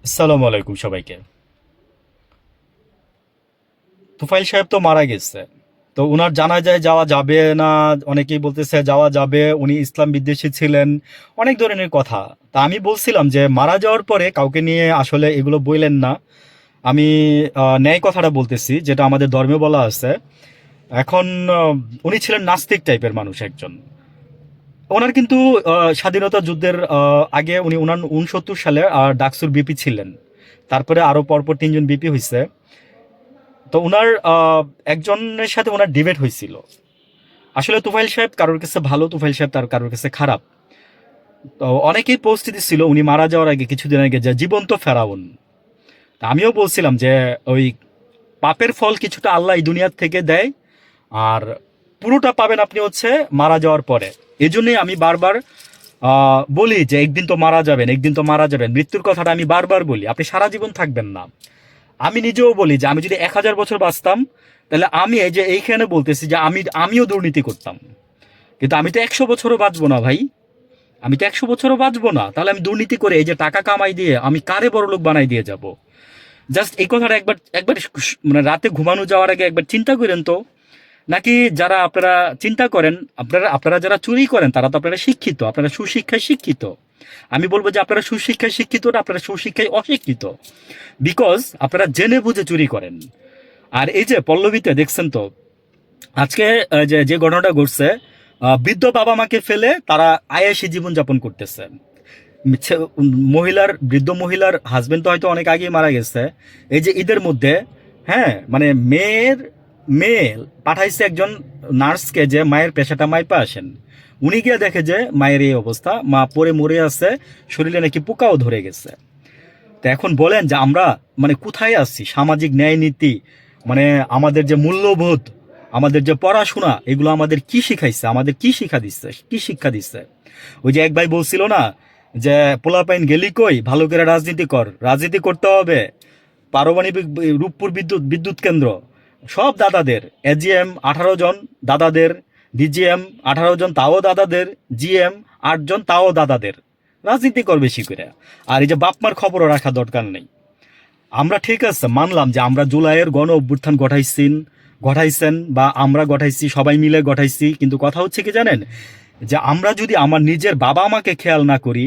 আসসালামু আলাইকুম সবাইকে। তুফাইল সাহেব তো মারা গেছে। তো উনার জানাজায় যাওয়া যাবে না, অনেকেই বলতেছে যাওয়া যাবে, উনি ইসলাম বিদ্বেষী ছিলেন, অনেক ধরনের কথা। তা আমি বলছিলাম যে মারা যাওয়ার পরে কাউকে নিয়ে আসলে এগুলো বললেন না। আমি ন্যায় কথাটা বলতেছি, যেটা আমাদের ধর্মে বলা আছে। এখন আহ, উনি ছিলেন নাস্তিক টাইপের মানুষ একজন। ওনার কিন্তু স্বাধীনতা যুদ্ধের আগে উনি 69 সালে ডাকসুর বিপি ছিলেন। তারপরে আরো পরপর তিনজন বিপি হয়েছে। তো উনার একজনের সাথে ওনার ডিবেট হয়েছিল। আসলে তুফাইল সাহেব কারোর কাছে ভালো, তুফাইল সাহেব তার কারোর কাছে খারাপ। তো অনেকেই পোস্ট দিচ্ছিল উনি মারা যাওয়ার আগে, কিছুদিন আগে, যে জীবন্ত ফেরাউন। তা আমিও বলছিলাম যে ওই পাপের ফল কিছুটা আল্লাহ এই দুনিয়ার থেকে দেয়, আর পুরোটা পাবেন আপনি হচ্ছে মারা যাওয়ার পরে। এই জন্যই আমি বারবার বলি যে একদিন তো মারা যাবেন, একদিন তো মারা যাবেন, মৃত্যুর কথাটা আমি বারবার বলি। আপনি সারা জীবন থাকবেন না। আমি নিজেও বলি যে আমি যদি 1000 বছর বাঁচতাম, তাহলে আমি এই যে এইখানে বলতেছি যে আমিও দুর্নীতি করতাম। কিন্তু আমি তো 100 বছরও বাঁচবো না ভাই। আমি তো 100 বছরও বাঁচবো না, তাহলে আমি দুর্নীতি করে এই যে টাকা কামাই দিয়ে আমি কারে বড় লোক বানাই দিয়ে যাব? জাস্ট এই কথাটা একবার একবার মানে রাতে ঘুমানো যাওয়ার আগে একবার চিন্তা করেন তো। নাকি যারা আপনারা চিন্তা করেন, আপনারা আপনারা যারা চুরি করেন তারা তো আপনারা শিক্ষিত, আপনারা সুশিক্ষায় শিক্ষিত। আমি বলবো যে আপনারা সুশিক্ষায় শিক্ষিত না, আপনারা সুশিক্ষায় অশিক্ষিত। বিকজ আপনারা জেনে বুঝে চুরি করেন। আর এই যে পল্লবীতে দেখছেন তো আজকে যে যে ঘটনাটা ঘটছে, বৃদ্ধ বাবা মাকে ফেলে তারা আয়াসী জীবনযাপন করতেছে। বৃদ্ধ মহিলার হাজবেন্ড তো হয়তো অনেক আগেই মারা গেছে। এই যে ঈদের মধ্যে, হ্যাঁ, মানে মেয়ে পাঠাইছে একজন নার্সকে যে মায়ের পেশাটা মাইপা আসেন। উনি গিয়ে দেখে যে মায়ের এই অবস্থা, মা পড়ে মরে আছে, শরীরে নাকি পোকাও ধরে গেছে। তো এখন বলেন যে আমরা মানে কোথায় আছি? সামাজিক ন্যায় নীতি, মানে আমাদের যে মূল্যবোধ, আমাদের যে পড়াশোনা, এগুলো আমাদের কি শিখাইছে? আমাদের কি শিক্ষা দিচ্ছে? কি শিক্ষা দিচ্ছে? ওই যে এক ভাই বলছিল না যে পোলাপাইন গেলি কই, ভালো করে রাজনীতি কর, রাজনীতি করতে হবে। পারমাণবিক রূপপুর বিদ্যুৎ বিদ্যুৎ কেন্দ্র সব দাদাদের, এজিএম 18 জন দাদাদের, ডিজিএম 18 জন তাও দাদাদের, জিএম 8 জন তাও দাদাদের। রাজনীতি কর বেশি করে। আর এই যে বাপমার খবরও রাখা দরকার নেই। আমরা ঠিক আছে মানলাম যে আমরা জুলাইয়ের গণ অভ্যুত্থান ঘটাইছেন বা আমরা ঘটাইছি, সবাই মিলে ঘটাইছি, কিন্তু কথা হচ্ছে কি জানেন, যে আমরা যদি আমার নিজের বাবা মাকে খেয়াল না করি,